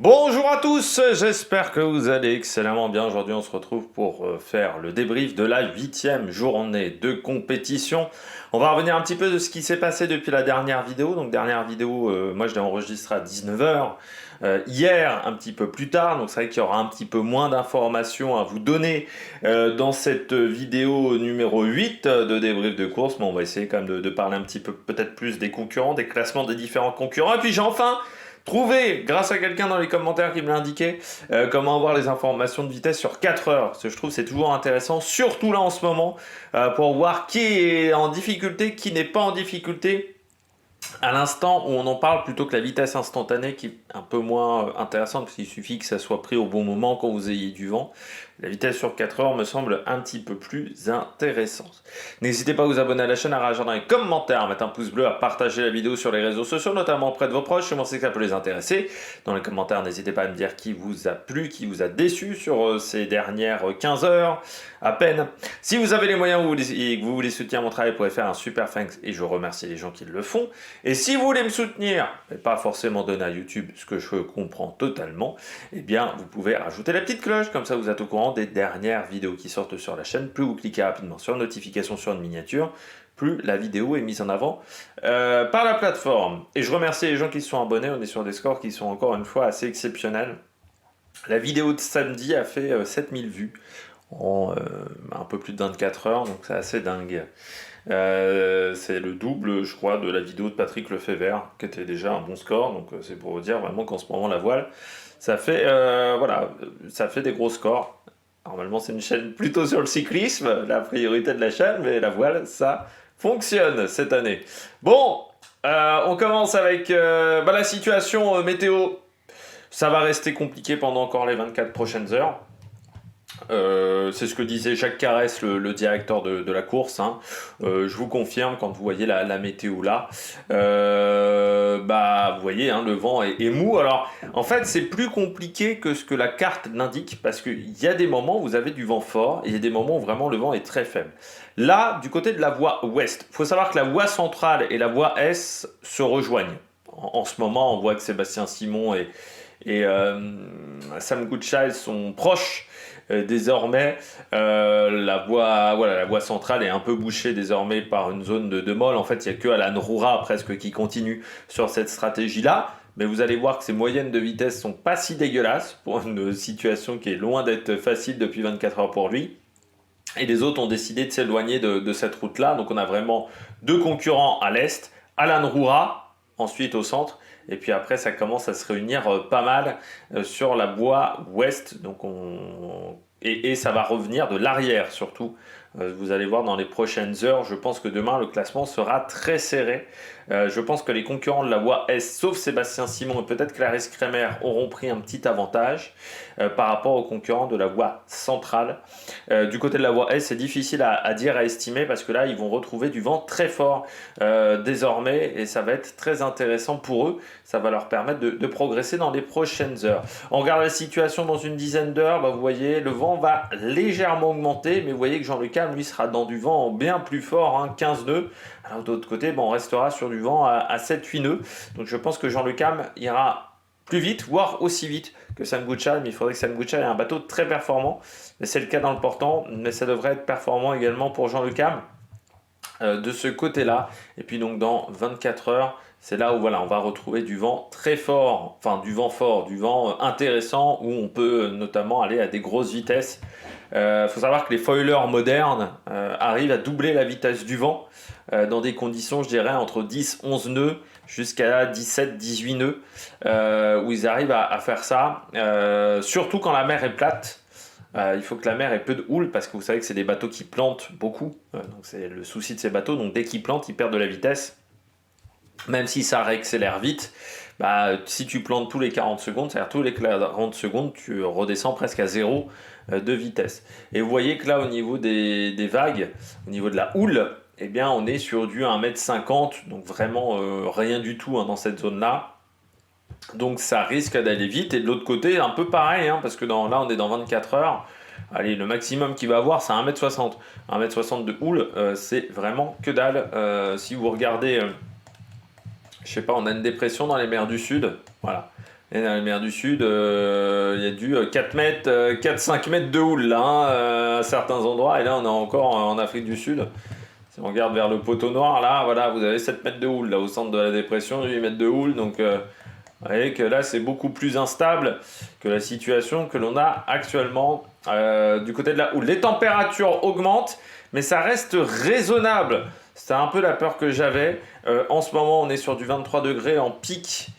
Bonjour à tous, j'espère que vous allez excellemment bien. Aujourd'hui, on se retrouve pour faire le débrief de la 8e journée de compétition. On va revenir un petit peu de ce qui s'est passé depuis la dernière vidéo. Donc, dernière vidéo, moi je l'ai enregistrée à 19h. Hier, un petit peu plus tard, donc c'est vrai qu'il y aura un petit peu moins d'informations à vous donner dans cette vidéo numéro 8 de débrief de course, mais on va essayer quand même de parler un petit peu peut-être plus des concurrents, des classements des différents concurrents. Et puis j'ai enfin trouvé, grâce à quelqu'un dans les commentaires qui me l'a indiqué, comment avoir les informations de vitesse sur 4 heures. Parce que je trouve que c'est toujours intéressant, surtout là en ce moment, pour voir qui est en difficulté, qui n'est pas en difficulté à l'instant où on en parle, plutôt que la vitesse instantanée qui est un peu moins intéressante parce qu'il suffit que ça soit pris au bon moment quand vous ayez du vent. La vitesse sur 4 heures me semble un petit peu plus intéressante. N'hésitez pas à vous abonner à la chaîne, à réagir dans les commentaires, à mettre un pouce bleu, à partager la vidéo sur les réseaux sociaux, notamment auprès de vos proches. Je sais que ça peut les intéresser. Dans les commentaires, n'hésitez pas à me dire qui vous a plu, qui vous a déçu sur ces dernières 15 heures à peine. Si vous avez les moyens et que vous voulez soutenir mon travail, vous pouvez faire un super thanks et je remercie les gens qui le font. Et si vous voulez me soutenir, mais pas forcément donner à YouTube, ce que je comprends totalement, eh bien vous pouvez rajouter la petite cloche, comme ça vous êtes au courant des dernières vidéos qui sortent sur la chaîne. Plus vous cliquez rapidement sur notification sur une miniature, plus la vidéo est mise en avant par la plateforme. Et je remercie les gens qui se sont abonnés, on est sur des scores qui sont encore une fois assez exceptionnels. La vidéo de samedi a fait 7000 vues en un peu plus de 24 heures, donc c'est assez dingue. C'est le double, je crois, de la vidéo de Patrick Lefebvre, qui était déjà un bon score. Donc c'est pour vous dire vraiment qu'en ce moment la voile, ça fait voilà, ça fait des gros scores. Normalement c'est une chaîne plutôt sur le cyclisme, la priorité de la chaîne, mais la voile, ça fonctionne cette année. Bon, on commence avec la situation météo. Ça va rester compliqué pendant encore les 24 prochaines heures. C'est ce que disait Jacques Carès, le directeur de la course. Hein. Je vous confirme, quand vous voyez la météo là, vous voyez, hein, le vent est mou. Alors, en fait, c'est plus compliqué que ce que la carte n'indique, parce qu'il y a des moments où vous avez du vent fort, et il y a des moments où vraiment le vent est très faible. Là, du côté de la voie ouest, il faut savoir que la voie centrale et la voie est se rejoignent. En ce moment, on voit que Sébastien Simon et Sam Goodchild sont proches. Désormais, la voie centrale est un peu bouchée désormais par une zone de molle. En fait, il n'y a que Alan Roura presque qui continue sur cette stratégie-là. Mais vous allez voir que ces moyennes de vitesse sont pas si dégueulasses pour une situation qui est loin d'être facile depuis 24 heures pour lui. Et les autres ont décidé de s'éloigner de cette route-là. Donc on a vraiment deux concurrents à l'est. Alan Roura, ensuite au centre. Et puis après, ça commence à se réunir pas mal sur la voie ouest. Donc et ça va revenir de l'arrière surtout. Vous allez voir dans les prochaines heures, je pense que demain, le classement sera très serré. Je pense que les concurrents de la voie Est, sauf Sébastien Simon et peut-être Clarisse Kremer, auront pris un petit avantage par rapport aux concurrents de la voie centrale. Du côté de la voie Est, c'est difficile à dire, à estimer, parce que là, ils vont retrouver du vent très fort désormais, et ça va être très intéressant pour eux. Ça va leur permettre de progresser dans les prochaines heures. On regarde la situation dans une dizaine d'heures, vous voyez, le vent va légèrement augmenter, mais vous voyez que Jean-Luc Ham, lui, sera dans du vent bien plus fort, hein, 15 nœuds. Alors de l'autre côté, on restera sur du vent à 7-8 nœuds. Donc je pense que Jean-Luc Ham ira plus vite, voire aussi vite que Sam Goodchild, mais il faudrait que Sam Goodchild ait un bateau très performant. C'est le cas dans le portant, mais ça devrait être performant également pour Jean-Luc Ham de ce côté-là. Et puis donc dans 24 heures, c'est là où voilà, on va retrouver du vent très fort, enfin du vent fort, du vent intéressant, où on peut notamment aller à des grosses vitesses. Faut savoir que les foilers modernes arrivent à doubler la vitesse du vent dans des conditions, je dirais, entre 10-11 nœuds jusqu'à 17-18 nœuds, où ils arrivent à faire ça, surtout quand la mer est plate. Il faut que la mer ait peu de houle, parce que vous savez que c'est des bateaux qui plantent beaucoup, donc c'est le souci de ces bateaux. Donc dès qu'ils plantent, ils perdent de la vitesse, même si ça réaccélère vite. Si tu plantes tous les 40 secondes, c'est-à-dire tous les 40 secondes, tu redescends presque à zéro de vitesse. Et vous voyez que là, au niveau des vagues, au niveau de la houle, eh bien, on est sur du 1,50 m, donc vraiment rien du tout, hein, dans cette zone-là. Donc ça risque d'aller vite. Et de l'autre côté, un peu pareil, hein, parce que là, on est dans 24 heures. Allez, le maximum qu'il va avoir, c'est 1,60 m. 1,60 m de houle, c'est vraiment que dalle. Si vous regardez... je sais pas, on a une dépression dans les mers du Sud, voilà. Et dans les mers du Sud, il y a du 4 mètres, 4-5 mètres de houle là, hein, à certains endroits. Et là, on est encore en Afrique du Sud. Si on regarde vers le poteau noir, là, voilà, vous avez 7 mètres de houle. Là, au centre de la dépression, 8 mètres de houle. Donc, vous voyez que là, c'est beaucoup plus instable que la situation que l'on a actuellement du côté de la houle. Les températures augmentent, mais ça reste raisonnable. C'était un peu la peur que j'avais. En ce moment, on est sur du 23 degrés en pic.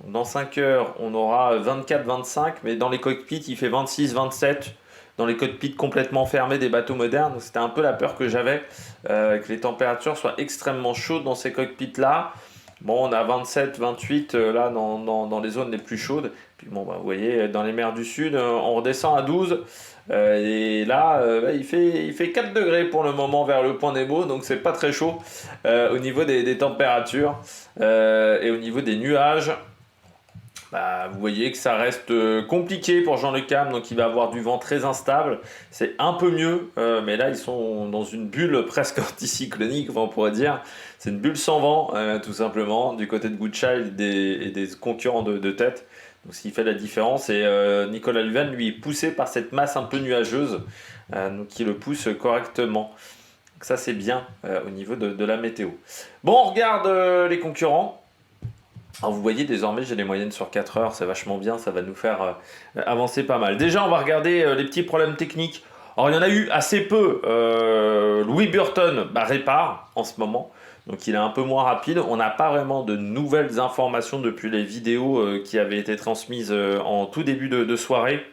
Dans 5 heures, on aura 24-25, mais dans les cockpits, il fait 26-27. Dans les cockpits complètement fermés des bateaux modernes. Donc, c'était un peu la peur que j'avais, que les températures soient extrêmement chaudes dans ces cockpits-là. Bon, on a 27-28 là dans les zones les plus chaudes. Puis bon, bah, vous voyez, dans les mers du Sud, on redescend à 12. Et là, bah, il fait 4 degrés pour le moment vers le point Nemo, donc c'est pas très chaud au niveau des températures et au niveau des nuages. Bah, vous voyez que ça reste compliqué pour Jean Le Cam, donc il va avoir du vent très instable. C'est un peu mieux, mais là ils sont dans une bulle presque anticyclonique, on pourrait dire. C'est une bulle sans vent, tout simplement, du côté de Goodchild et des concurrents de tête. Donc ce qui fait la différence, et Nicolas Luven, lui, est poussé par cette masse un peu nuageuse, donc qui le pousse correctement. Donc ça c'est bien au niveau de la météo. Bon, on regarde les concurrents. Alors vous voyez, désormais j'ai les moyennes sur 4 heures, c'est vachement bien, ça va nous faire avancer pas mal. Déjà on va regarder les petits problèmes techniques. Alors il y en a eu assez peu. Louis Burton répare en ce moment, donc il est un peu moins rapide. On n'a pas vraiment de nouvelles informations depuis les vidéos qui avaient été transmises en tout début de soirée.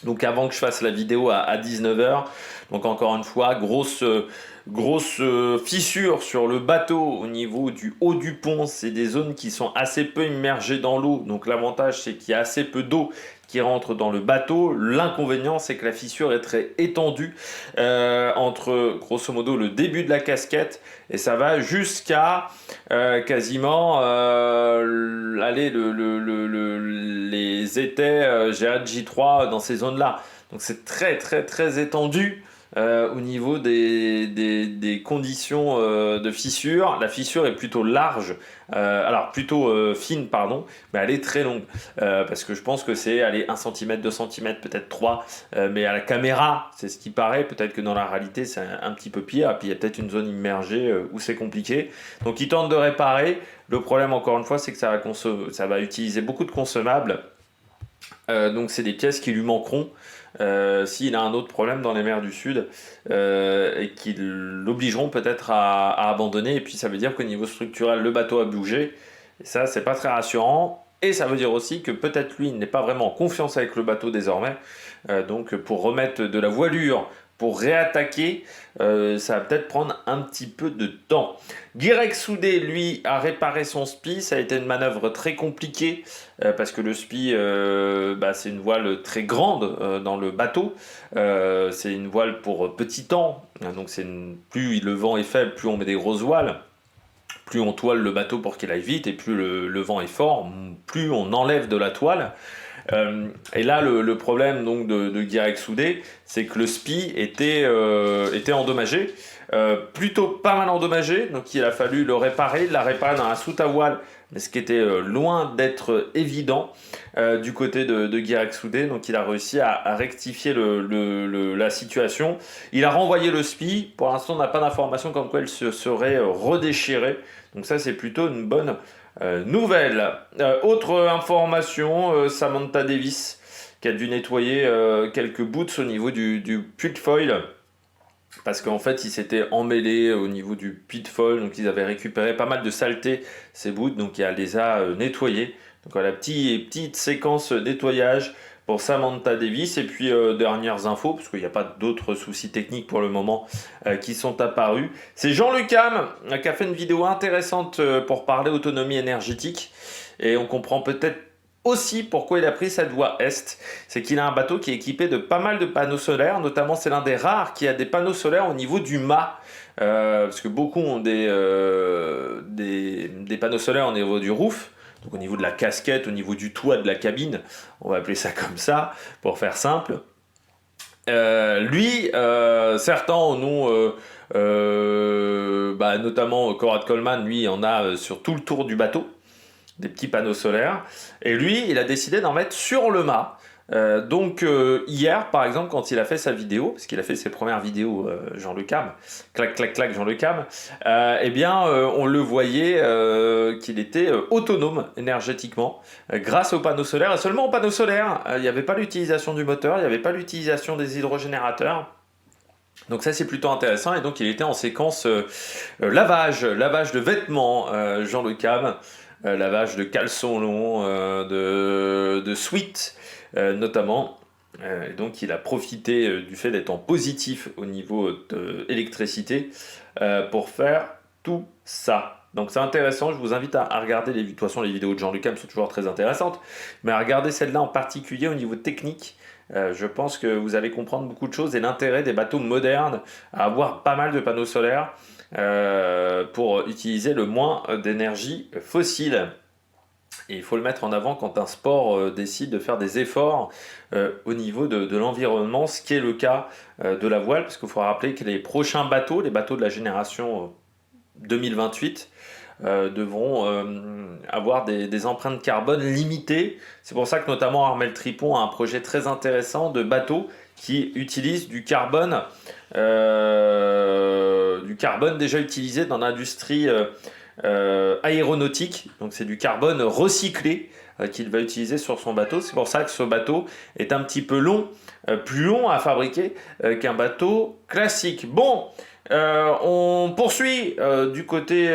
Donc avant que je fasse la vidéo à 19 heures. Donc encore une fois, grosse fissure sur le bateau au niveau du haut du pont. C'est des zones qui sont assez peu immergées dans l'eau. Donc l'avantage, c'est qu'il y a assez peu d'eau qui rentre dans le bateau. L'inconvénient, c'est que la fissure est très étendue entre, grosso modo, le début de la casquette et ça va jusqu'à quasiment les étais J3 dans ces zones-là. Donc c'est très très très étendu au niveau des conditions de fissure. La fissure est plutôt large, alors plutôt fine, pardon, mais elle est très longue. Parce que je pense que c'est 1 cm, 2 cm, peut-être 3. Mais à la caméra, c'est ce qui paraît. Peut-être que dans la réalité, c'est un petit peu pire. Et puis il y a peut-être une zone immergée où c'est compliqué. Donc ils tentent de réparer. Le problème, encore une fois, c'est que ça va utiliser beaucoup de consommables. Donc c'est des pièces qui lui manqueront s'il a un autre problème dans les mers du Sud et qui l'obligeront peut-être à abandonner. Et puis ça veut dire qu'au niveau structurel, le bateau a bougé. Et ça, c'est pas très rassurant. Et ça veut dire aussi que peut-être lui n'est pas vraiment en confiance avec le bateau désormais. Donc pour remettre de la voilure, pour réattaquer, ça va peut-être prendre un petit peu de temps. Guirec Soudé, lui, a réparé son spi. Ça a été une manœuvre très compliquée parce que le spi, c'est une voile très grande dans le bateau. C'est une voile pour petit temps. Donc plus le vent est faible, plus on met des grosses voiles. Plus on toile le bateau pour qu'il aille vite et plus le vent est fort, plus on enlève de la toile. Et là, le problème donc de Guirec Soudé, c'est que le spi était endommagé, plutôt pas mal endommagé, donc il a fallu le réparer. Il l'a réparé dans la soute à voile, mais ce qui était loin d'être évident du côté de Guirec Soudé. Donc il a réussi à rectifier la situation. Il a renvoyé le spi. Pour l'instant, on n'a pas d'informations comme quoi il se serait redéchiré. Donc ça, c'est plutôt une bonne nouvelle. Autre information, Samantha Davis qui a dû nettoyer quelques boots au niveau du putfoil parce qu'en fait il s'était emmêlé au niveau du putfoil, donc ils avaient récupéré pas mal de saleté ces boots, donc elle les a nettoyés. Donc voilà, petite séquence nettoyage pour Samantha Davis. Et puis dernières infos, parce qu'il n'y a pas d'autres soucis techniques pour le moment qui sont apparus. C'est Jean Le Cam qui a fait une vidéo intéressante pour parler autonomie énergétique. Et on comprend peut-être aussi pourquoi il a pris cette voie est. C'est qu'il a un bateau qui est équipé de pas mal de panneaux solaires. Notamment, c'est l'un des rares qui a des panneaux solaires au niveau du mât. Parce que beaucoup ont des panneaux solaires au niveau du roof. Donc au niveau de la casquette, au niveau du toit de la cabine, on va appeler ça comme ça, pour faire simple. Certains en ont, notamment Conrad Coleman, lui, en a sur tout le tour du bateau. des petits panneaux solaires. Et lui, il a décidé d'en mettre sur le mât. Hier, par exemple, quand il a fait sa vidéo, parce qu'il a fait ses premières vidéos, Jean Le Cam, clac, clac, clac, Jean Le Cam, on le voyait qu'il était autonome énergétiquement grâce aux panneaux solaires, et seulement aux panneaux solaires. Il n'y avait pas l'utilisation du moteur, il n'y avait pas l'utilisation des hydrogénérateurs. Donc ça c'est plutôt intéressant, et donc il était en séquence lavage de vêtements, Jean Le Cam, lavage de caleçons longs, de sweats notamment. Et donc il a profité du fait d'être en positif au niveau de l'électricité pour faire tout ça. Donc c'est intéressant, je vous invite à regarder de toute façon les vidéos de Jean Le Cam sont toujours très intéressantes, mais à regarder celle-là en particulier au niveau technique. Je pense que vous allez comprendre beaucoup de choses et l'intérêt des bateaux modernes à avoir pas mal de panneaux solaires pour utiliser le moins d'énergie fossile. Et il faut le mettre en avant quand un sport décide de faire des efforts au niveau de l'environnement, ce qui est le cas de la voile, parce qu'il faut rappeler que les prochains bateaux, les bateaux de la génération 2028, devront avoir des empreintes carbone limitées. C'est pour ça que notamment Armel Tripon a un projet très intéressant de bateau qui utilise du carbone déjà utilisé dans l'industrie aéronautique. Donc c'est du carbone recyclé qu'il va utiliser sur son bateau. C'est pour ça que ce bateau est un petit peu long, plus long à fabriquer qu'un bateau classique. Bon, on poursuit du côté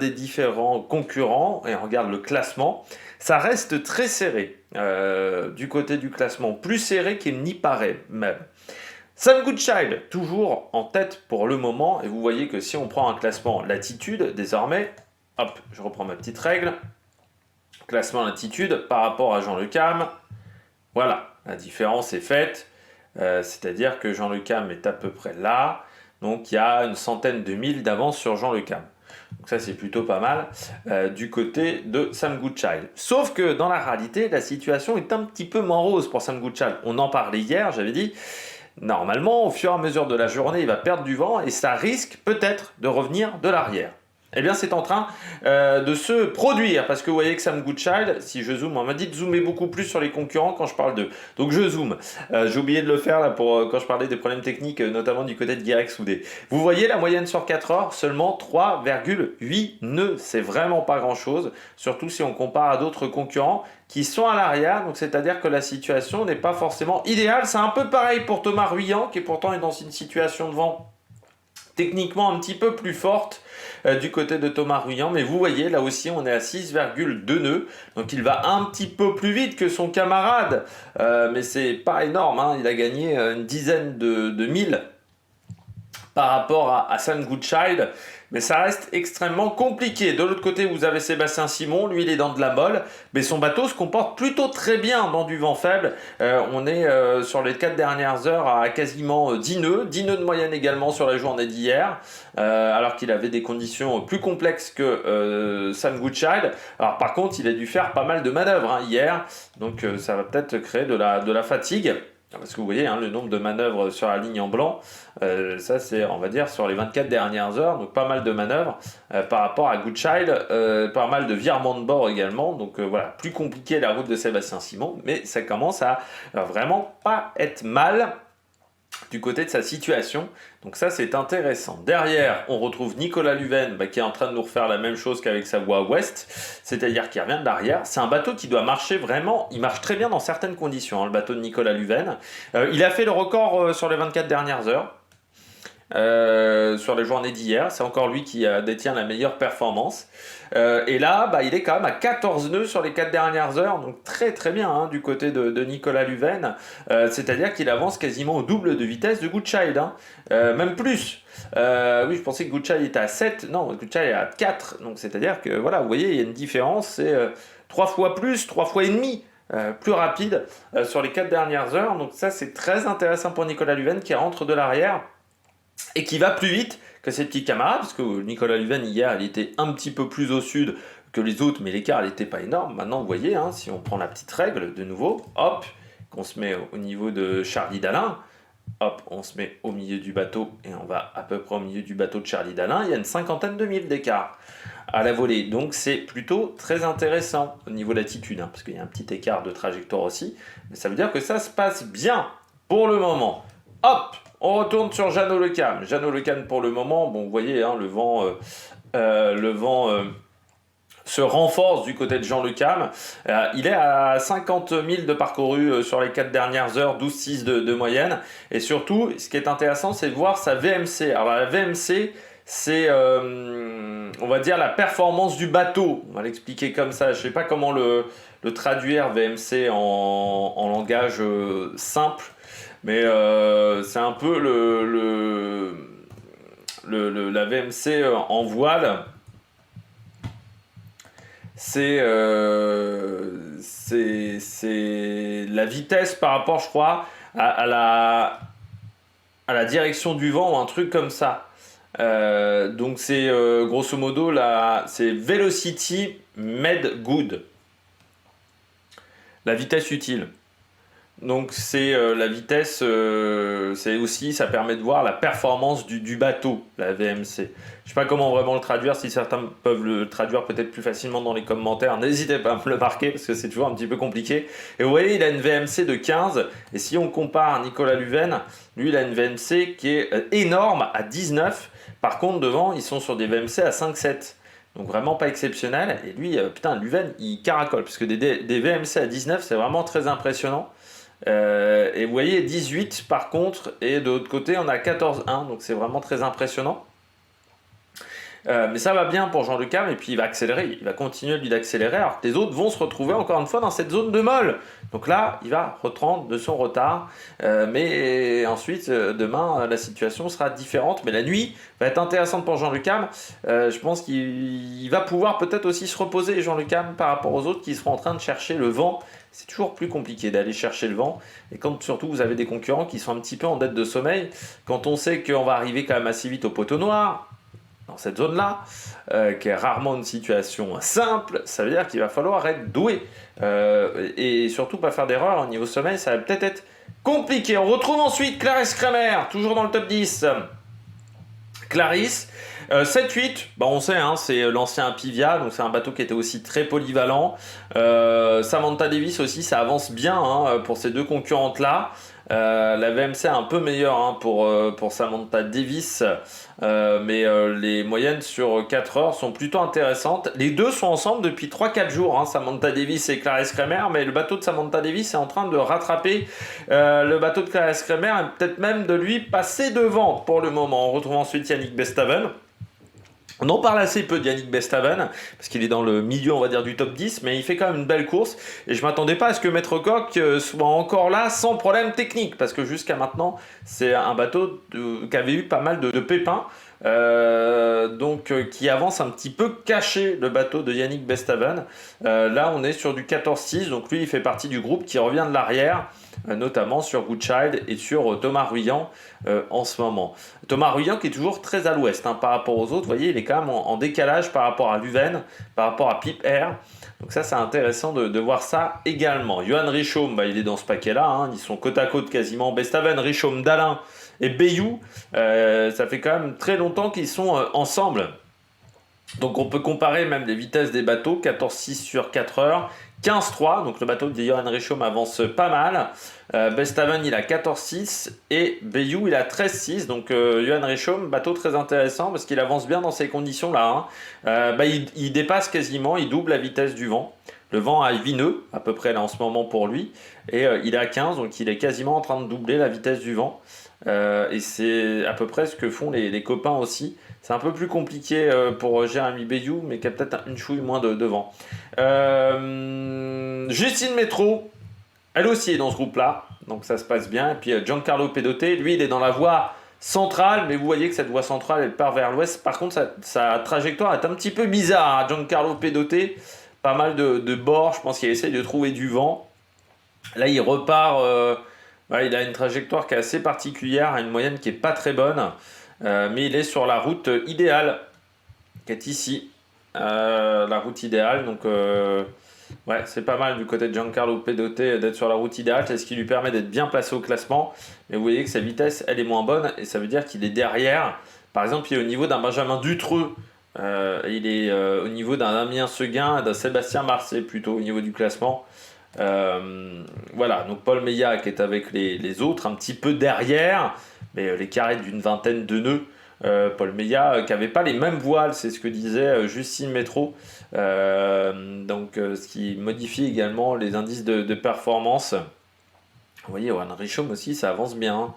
des différents concurrents et on regarde le classement. Ça reste très serré du côté du classement, plus serré qu'il n'y paraît même. Sam Goodchild, toujours en tête pour le moment, et vous voyez que si on prend un classement latitude, désormais, hop, je reprends ma petite règle, classement latitude par rapport à Jean Le Cam, voilà, la différence est faite, c'est-à-dire que Jean Le Cam est à peu près là, donc il y a une centaine de milles d'avance sur Jean Le Cam. Donc ça c'est plutôt pas mal du côté de Sam Goodchild. Sauf que dans la réalité, la situation est un petit peu moins rose pour Sam Goodchild. On en parlait hier, j'avais dit, normalement, au fur et à mesure de la journée, il va perdre du vent et ça risque peut-être de revenir de l'arrière. Eh bien, c'est en train de se produire parce que vous voyez que Sam Goodchild, si je zoome, on m'a dit de zoomer beaucoup plus sur les concurrents quand je parle d'eux. Donc je zoome. J'ai oublié de le faire là quand je parlais des problèmes techniques, notamment du côté de Guirec Soudé. Vous voyez la moyenne sur 4 heures, seulement 3,8 nœuds. C'est vraiment pas grand-chose, surtout si on compare à d'autres concurrents qui sont à l'arrière. Donc c'est-à-dire que la situation n'est pas forcément idéale. C'est un peu pareil pour Thomas Ruyant qui pourtant est dans une situation de vent techniquement un petit peu plus forte du côté de Thomas Ruyant, mais vous voyez là aussi on est à 6,2 nœuds, donc il va un petit peu plus vite que son camarade, mais c'est pas énorme, hein. Il a gagné une dizaine de milles par rapport à Sam Goodchild, mais ça reste extrêmement compliqué. De l'autre côté, vous avez Sébastien Simon, lui il est dans de la molle, mais son bateau se comporte plutôt très bien dans du vent faible. On est sur les 4 dernières heures à quasiment 10 nœuds de moyenne également sur la journée d'hier, alors qu'il avait des conditions plus complexes que Sam Goodchild. Alors par contre, il a dû faire pas mal de manœuvres hier, donc ça va peut-être créer de la fatigue. Parce que vous voyez le nombre de manœuvres sur la ligne en blanc, ça c'est on va dire sur les 24 dernières heures, donc pas mal de manœuvres par rapport à Goodchild, pas mal de virements de bord également, donc voilà, plus compliqué la route de Sébastien Simon, mais ça commence à vraiment pas être mal du côté de sa situation, donc ça c'est intéressant. Derrière on retrouve Nicolas Luven qui est en train de nous refaire la même chose qu'avec sa voie ouest, c'est-à-dire qu'il revient de l'arrière. C'est un bateau qui doit marcher vraiment, il marche très bien dans certaines conditions, le bateau de Nicolas Luven. Il a fait le record sur les 24 dernières heures, sur les journées d'hier, c'est encore lui qui détient la meilleure performance. Et là, il est quand même à 14 nœuds sur les 4 dernières heures, donc très très bien du côté de Nicolas Luven. C'est-à-dire qu'il avance quasiment au double de vitesse de Goodchild, même plus. Oui, je pensais que Goodchild était à 7, non, Goodchild est à 4, donc c'est-à-dire que voilà, vous voyez, il y a une différence, c'est 3 fois plus, 3 fois et demi. Plus rapide sur les 4 dernières heures, donc ça c'est très intéressant pour Nicolas Luven qui rentre de l'arrière et qui va plus vite que ses petits camarades, parce que Nicolas Luven hier il était un petit peu plus au sud que les autres, mais l'écart n'était pas énorme. Maintenant vous voyez, si on prend la petite règle de nouveau, hop, qu'on se met au niveau de Charlie Dalin, hop, on se met au milieu du bateau et on va à peu près au milieu du bateau de Charlie Dalin, il y a une cinquantaine de milles d'écart. à la volée. Donc c'est plutôt très intéressant au niveau d'attitude, hein, parce qu'il y a un petit écart de trajectoire aussi. Mais ça veut dire que ça se passe bien pour le moment. Hop, on retourne sur Jeannot Le Cam. Jeannot Le Cam pour le moment, bon, vous voyez, hein, le vent se renforce du côté de Jean Le Cam. Il est à 50 000 de parcouru sur les 4 dernières heures, 12,6 de moyenne. Et surtout, ce qui est intéressant, c'est de voir sa VMC. Alors la VMC, c'est, on va dire, la performance du bateau. On va l'expliquer comme ça. Je ne sais pas comment le traduire, VMC, en langage simple. Mais c'est un peu la VMC en voile. C'est la vitesse par rapport, je crois, à la direction du vent ou un truc comme ça. Donc c'est grosso modo, c'est Velocity Made Good. La vitesse utile. Donc c'est la vitesse, c'est aussi, ça permet de voir la performance du bateau, la VMC. Je ne sais pas comment vraiment le traduire, si certains peuvent le traduire peut-être plus facilement dans les commentaires, n'hésitez pas à me le marquer parce que c'est toujours un petit peu compliqué. Et vous voyez, il a une VMC de 15, et si on compare à Nicolas Luven, lui il a une VMC qui est énorme à 19, par contre devant ils sont sur des VMC à 5-7. Donc vraiment pas exceptionnel, et lui, putain, Luven il caracole, parce que des VMC à 19 c'est vraiment très impressionnant. Et vous voyez 18 par contre, et de l'autre côté on a 14,1, donc c'est vraiment très impressionnant. Mais ça va bien pour Jean Le Cam, et puis il va accélérer, il va continuer lui d'accélérer, alors que les autres vont se retrouver encore une fois dans cette zone de molle. Donc là, il va reprendre de son retard, mais ensuite, demain, la situation sera différente. Mais la nuit va être intéressante pour Jean Le Cam. Je pense qu'il va pouvoir peut-être aussi se reposer, Jean Le Cam, par rapport aux autres qui seront en train de chercher le vent. C'est toujours plus compliqué d'aller chercher le vent. Et quand surtout vous avez des concurrents qui sont un petit peu en dette de sommeil, quand on sait qu'on va arriver quand même assez vite au poteau noir, dans cette zone-là, qui est rarement une situation simple, ça veut dire qu'il va falloir être doué. Et surtout pas faire d'erreur au niveau sommeil, ça va peut-être être compliqué. On retrouve ensuite Clarisse Kremer, toujours dans le top 10. Clarisse, 7-8, bah on sait, hein, c'est l'ancien Pivia, donc c'est un bateau qui était aussi très polyvalent. Samantha Davis aussi, ça avance bien, hein, pour ces deux concurrentes-là. La VMC est un peu meilleure, hein, pour Samantha Davis, mais les moyennes sur 4 heures sont plutôt intéressantes. Les deux sont ensemble depuis 3-4 jours, hein, Samantha Davis et Clarisse Kremer, mais le bateau de Samantha Davis est en train de rattraper le bateau de Clarisse Kremer, et peut-être même de lui passer devant pour le moment. On retrouve ensuite Yannick Bestaven. On en parle assez peu de Yannick Bestaven, parce qu'il est dans le milieu, on va dire, du top 10, mais il fait quand même une belle course, et je m'attendais pas à ce que Maître Coq soit encore là sans problème technique, parce que jusqu'à maintenant, c'est un bateau qui avait eu pas mal de pépins, qui avance un petit peu caché, le bateau de Yannick Bestaven. Là, on est sur du 14-6, donc lui, il fait partie du groupe qui revient de l'arrière, notamment sur Goodchild et sur Thomas Ruyant en ce moment. Thomas Ruyant qui est toujours très à l'ouest, hein, par rapport aux autres. Vous voyez, il est quand même en décalage par rapport à Luven, par rapport à Pip Air. Donc ça, c'est intéressant de voir ça également. Johan Richomme, il est dans ce paquet-là, hein. Ils sont côte à côte quasiment. Bestaven, Richomme, Dalin et Bayou. Ça fait quand même très longtemps qu'ils sont ensemble. Donc on peut comparer même les vitesses des bateaux, 14,6 sur 4 heures, 15,3, donc le bateau de Johan Richomme avance pas mal. Bestaven il a 14,6 et Bayou il a 13,6, donc Johan Richomme, bateau très intéressant parce qu'il avance bien dans ces conditions-là, hein. Il dépasse quasiment, il double la vitesse du vent. Le vent est vineux à peu près là en ce moment pour lui, et il est à 15, donc il est quasiment en train de doubler la vitesse du vent. Et c'est à peu près ce que font les copains aussi. C'est un peu plus compliqué pour Jérémy Bayou, mais qui a peut-être une chouille moins de vent. Justine Métro, elle aussi est dans ce groupe-là, donc ça se passe bien. Et puis Giancarlo Pedoté, lui, il est dans la voie centrale, mais vous voyez que cette voie centrale, elle part vers l'ouest. Par contre, sa trajectoire est un petit peu bizarre, hein. Giancarlo Pedoté, pas mal de bords, je pense qu'il essaie de trouver du vent. Là, il repart... il a une trajectoire qui est assez particulière, une moyenne qui n'est pas très bonne, mais il est sur la route idéale, qui est ici, la route idéale. Donc, c'est pas mal du côté de Giancarlo Pedoté d'être sur la route idéale, c'est ce qui lui permet d'être bien placé au classement. Mais vous voyez que sa vitesse, elle est moins bonne, et ça veut dire qu'il est derrière. Par exemple, il est au niveau d'un Benjamin Dutreux, Il est au niveau d'un Damien Seguin et d'un Sébastien Marcet plutôt au niveau du classement. Voilà, donc Paul Meillac est avec les autres, un petit peu derrière, mais l'écart est d'une vingtaine de nœuds. Paul Meillac qui n'avait pas les mêmes voiles, c'est ce que disait Justine Métro. Ce qui modifie également les indices de performance. Vous voyez, Juan Richomme aussi, ça avance bien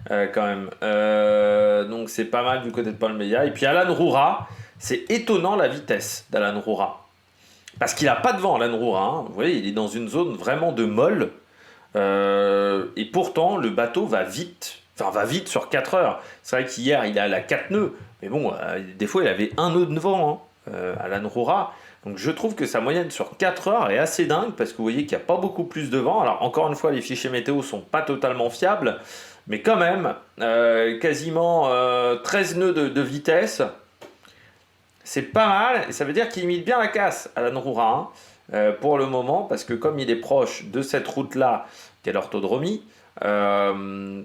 quand même. Donc c'est pas mal du côté de Paul Meillac. Et puis Alan Roura, c'est étonnant la vitesse d'Alan Roura. Parce qu'il n'a pas de vent, Alan Roura. Vous voyez, il est dans une zone vraiment de molle. Et pourtant, le bateau va vite. Enfin, va vite sur 4 heures. C'est vrai qu'hier, il a la 4 nœuds. Mais bon, des fois, il avait un nœud de vent, Alan Roura. Donc je trouve que sa moyenne sur 4 heures est assez dingue. Parce que vous voyez qu'il n'y a pas beaucoup plus de vent. Alors encore une fois, les fichiers météo sont pas totalement fiables. Mais quand même, quasiment 13 nœuds de vitesse. C'est pas mal, et ça veut dire qu'il imite bien la casse, Alan Roura, pour le moment, parce que comme il est proche de cette route-là, qui est l'orthodromie, parce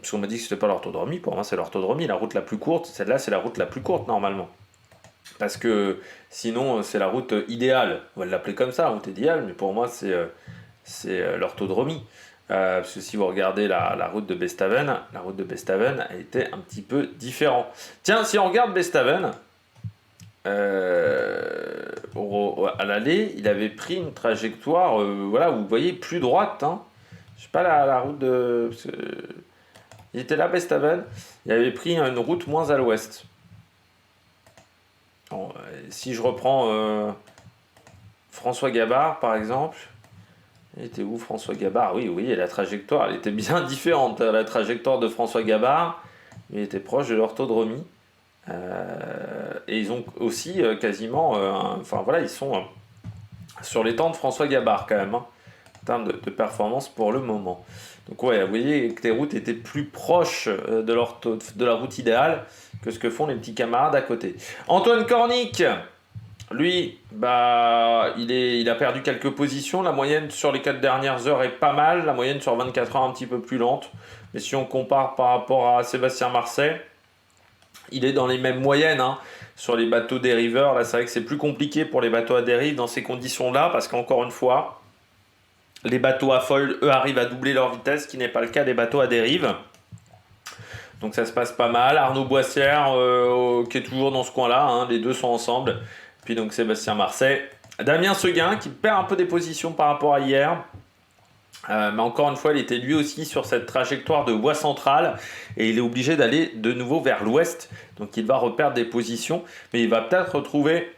qu'on m'a dit que c'était pas l'orthodromie, pour moi c'est l'orthodromie, la route la plus courte, celle-là c'est la route la plus courte normalement. Parce que sinon c'est la route idéale, on va l'appeler comme ça, la route idéale, mais pour moi c'est l'orthodromie. Parce que si vous regardez la route de Bestaven, la route de Bestaven elle était un petit peu différente. Tiens, si on regarde Bestaven, à l'aller, il avait pris une trajectoire, voilà, vous voyez, plus droite. Hein. Je sais pas la route de. Il était là, Bestaven. Il avait pris une route moins à l'ouest. Bon, si je reprends François Gabard, par exemple. Il était où François Gabard? Oui, oui, et la trajectoire, elle était bien différente. La trajectoire de François Gabard, il était proche de l'orthodromie. Et ils ont aussi quasiment, enfin voilà, ils sont sur les temps de François Gabard quand même, hein, en termes de performance pour le moment. Donc ouais, vous voyez que les routes étaient plus proches de la route idéale que ce que font les petits camarades à côté. Antoine Cornic, lui, bah, il a perdu quelques positions. La moyenne sur les 4 dernières heures est pas mal. La moyenne sur 24 heures un petit peu plus lente. Mais si on compare par rapport à Sébastien Marcet, il est dans les mêmes moyennes sur les bateaux dériveurs. Là, c'est vrai que c'est plus compliqué pour les bateaux à dérive dans ces conditions-là, parce qu'encore une fois, les bateaux à foil, eux, arrivent à doubler leur vitesse, ce qui n'est pas le cas des bateaux à dérive. Donc ça se passe pas mal. Arnaud Boissière, qui est toujours dans ce coin-là, les deux sont ensemble. Puis donc Sébastien Marcet. Damien Seguin, qui perd un peu des positions par rapport à hier. Mais encore une fois, il était lui aussi sur cette trajectoire de voie centrale et il est obligé d'aller de nouveau vers l'ouest. Donc il va reperdre des positions, mais il va peut-être retrouver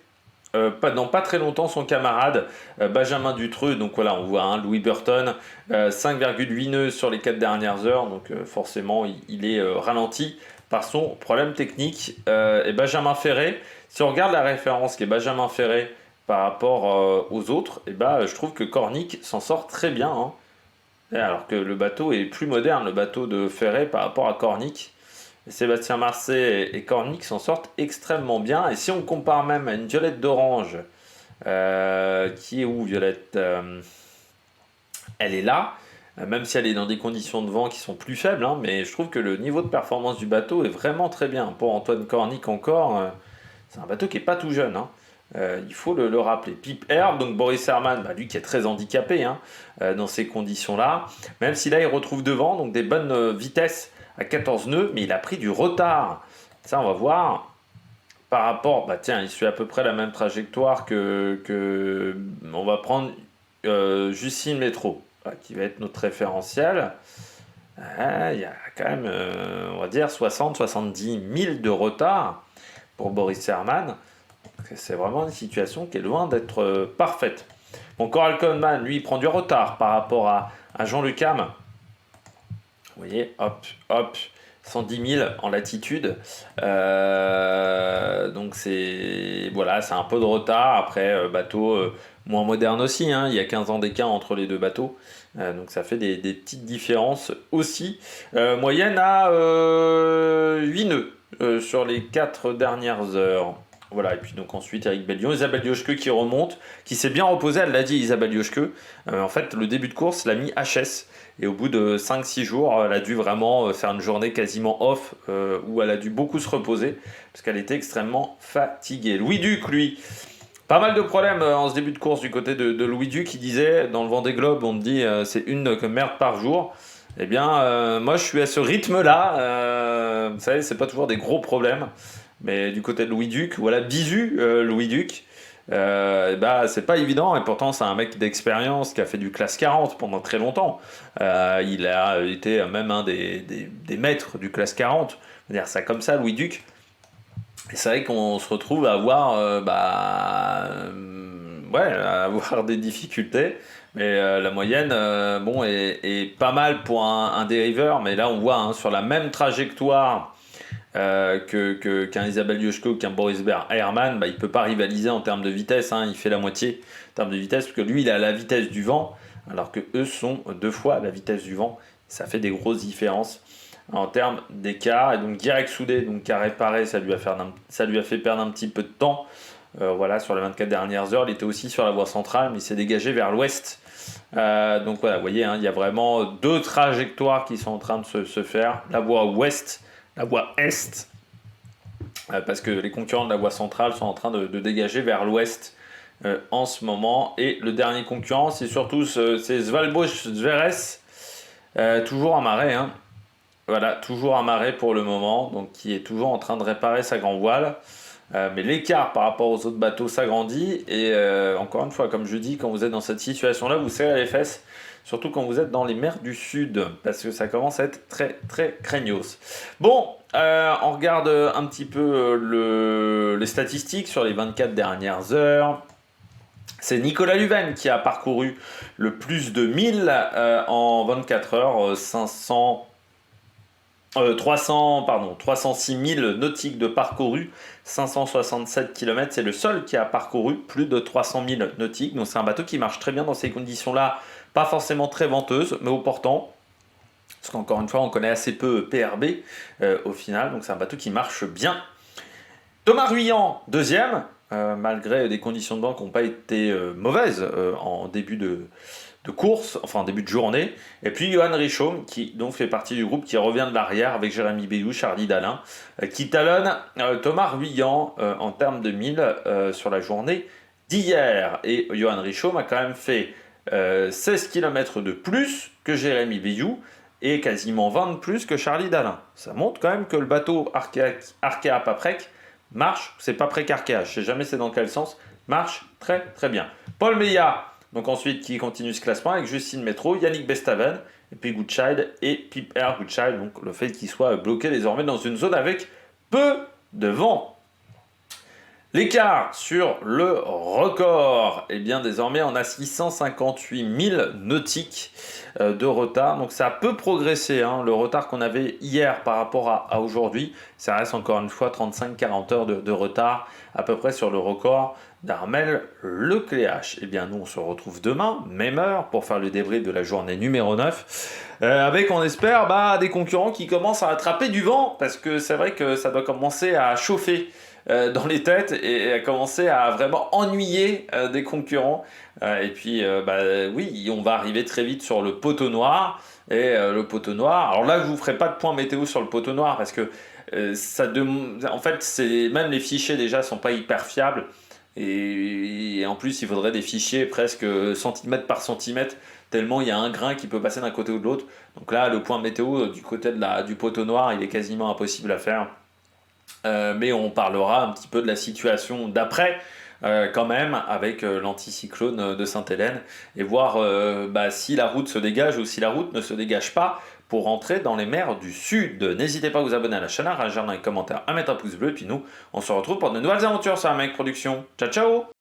dans pas très longtemps son camarade Benjamin Dutreux. Donc voilà, on voit Louis Burton, 5,8 nœuds sur les 4 dernières heures. Donc forcément, il est ralenti par son problème technique. Et Benjamin Ferré, si on regarde la référence qui est Benjamin Ferré par rapport aux autres, je trouve que Cornic s'en sort très bien. Alors que le bateau est plus moderne, le bateau de Ferré par rapport à Cornic. Sébastien Marcet et Cornic s'en sortent extrêmement bien. Et si on compare même à une Violette d'Orange, qui est où Violette elle est là, même si elle est dans des conditions de vent qui sont plus faibles, mais je trouve que le niveau de performance du bateau est vraiment très bien. Pour Antoine Cornic encore, c'est un bateau qui n'est pas tout jeune. Il faut le rappeler. Pip Herbe, donc Boris Herman, lui qui est très handicapé dans ces conditions-là, même si là il retrouve devant, donc des bonnes vitesses à 14 nœuds, mais il a pris du retard. Ça, on va voir. Par rapport, il suit à peu près la même trajectoire que on va prendre Justine Métro, qui va être notre référentiel. Il y a quand même, on va dire, 60-70 000 de retard pour Boris Herman. C'est vraiment une situation qui est loin d'être parfaite. Bon, Coral Coleman, lui, il prend du retard par rapport à Jean-Luc Ham. Vous voyez, hop, 110 000 en latitude. Donc c'est un peu de retard. Après, bateau moins moderne aussi. Il y a 15 ans d'écart entre les deux bateaux. Donc ça fait des petites différences aussi. Moyenne à 8 nœuds sur les 4 dernières heures. Voilà, et puis donc ensuite Eric Bellion, Isabelle Yoshke qui remonte, qui s'est bien reposée, elle l'a dit Isabelle Yoshke. En fait, le début de course l'a mis HS. Et au bout de 5-6 jours, elle a dû vraiment faire une journée quasiment off, où elle a dû beaucoup se reposer, parce qu'elle était extrêmement fatiguée. Louis Duc, lui, pas mal de problèmes en ce début de course du côté de Louis Duc, qui disait, dans le Vendée Globe, on te dit c'est une que merde par jour. Eh bien, moi je suis à ce rythme-là, vous savez, c'est pas toujours des gros problèmes. Mais du côté de Louis Duc, voilà, bisu Louis Duc. Bah, c'est pas évident, et pourtant c'est un mec d'expérience qui a fait du classe 40 pendant très longtemps. Il a été même un des maîtres du classe 40. Je veux dire ça comme ça, Louis Duc. Et c'est vrai qu'on se retrouve à avoir, ouais, à avoir des difficultés. Mais la moyenne, bon, est pas mal pour un dériveur. Mais là, on voit hein, sur la même trajectoire qu'un Isabelle Yoshko ou qu'un Boris Herrmann, bah, il ne peut pas rivaliser en termes de vitesse, hein, il fait la moitié en termes de vitesse, parce que lui il a la vitesse du vent, alors que eux sont 2 fois la vitesse du vent. Ça fait des grosses différences en termes d'écart, et donc direct soudé, donc qui a réparé, ça lui a fait perdre un petit peu de temps. Voilà, sur les 24 dernières heures, il était aussi sur la voie centrale, mais il s'est dégagé vers l'ouest. Donc voilà, vous voyez, hein, il y a vraiment 2 trajectoires qui sont en train de se faire. La voie ouest, la voie est, parce que les concurrents de la voie centrale sont en train de dégager vers l'ouest en ce moment. Et le dernier concurrent, c'est surtout c'est Svalboj Zveres, toujours amarré, hein. Voilà, toujours amarré pour le moment, donc qui est toujours en train de réparer sa grand voile. Mais l'écart par rapport aux autres bateaux s'agrandit, et encore une fois, comme je dis, quand vous êtes dans cette situation-là, vous serrez les fesses, surtout quand vous êtes dans les mers du Sud, parce que ça commence à être très très craignos. Bon, on regarde un petit peu les statistiques sur les 24 dernières heures. C'est Nicolas Luven qui a parcouru le plus de 1000 en 24 heures, 306 000 nautiques de parcouru, 567 km. C'est le seul qui a parcouru plus de 300 000 nautiques. Donc c'est un bateau qui marche très bien dans ces conditions-là, pas forcément très venteuse, mais au portant. Parce qu'encore une fois, on connaît assez peu PRB au final. Donc c'est un bateau qui marche bien. Thomas Ruyant, deuxième, malgré des conditions de banc qui n'ont pas été mauvaises en début de course, enfin en début de journée. Et puis Johan Richomme, qui donc fait partie du groupe, qui revient de l'arrière avec Jérémy Bédou, Charlie Dalin, qui talonne Thomas Ruyant en termes de 1000 sur la journée d'hier. Et Johan Richomme a quand même fait 16 km de plus que Jérémy Bédou et quasiment 20 de plus que Charlie Dalin. Ça montre quand même que le bateau Arkea Paprec marche, c'est pas Prec-Arkea, je sais jamais c'est dans quel sens, marche très très bien. Paul Meillat, donc ensuite qui continue ce classement avec Justine Métro, Yannick Bestaven, et puis Goodchild et Piper Goodchild, donc le fait qu'il soit bloqué désormais dans une zone avec peu de vent. L'écart sur le record, eh bien désormais on a 658 000 nautiques de retard, donc ça peut progresser, hein, le retard qu'on avait hier par rapport à aujourd'hui, ça reste encore une fois 35-40 heures de retard à peu près sur le record d'Armel Lecléache. Eh bien nous on se retrouve demain, même heure, pour faire le débrief de la journée numéro 9, avec on espère des concurrents qui commencent à attraper du vent, parce que c'est vrai que ça doit commencer à chauffer dans les têtes et à commencer à vraiment ennuyer des concurrents. Et puis, oui, on va arriver très vite sur le poteau noir. Et le poteau noir, alors là, je vous ferai pas de point météo sur le poteau noir parce que en fait, même les fichiers déjà sont pas hyper fiables. Et en plus, il faudrait des fichiers presque centimètre par centimètre, tellement il y a un grain qui peut passer d'un côté ou de l'autre. Donc là, le point météo du côté du poteau noir, il est quasiment impossible à faire. Mais on parlera un petit peu de la situation d'après quand même avec l'anticyclone de Sainte-Hélène et voir si la route se dégage ou si la route ne se dégage pas pour rentrer dans les mers du Sud. N'hésitez pas à vous abonner à la chaîne, à réagir dans les commentaires, à mettre un pouce bleu, et puis nous on se retrouve pour de nouvelles aventures sur la Mec Production. Ciao ciao.